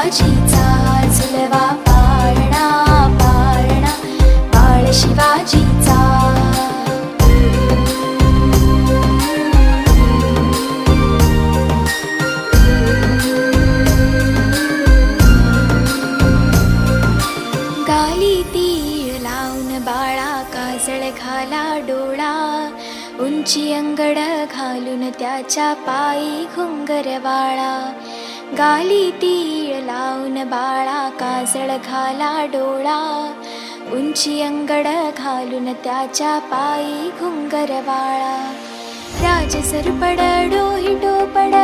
शिवाजीचा झुलवा पाळणा पाळणा बाळ शिवाजीचा. गाली तीळ लावून बाळा काजळ घाला डोळा, उंची अंगड घालून त्याच्या पायी घुंगरवाळा. गाली तीळ लावून बाळा काजळ घाला डोळा, उंची अंगड घालून त्याच्या पायी घुंगरवाळा. राज सरपड डोही टोपड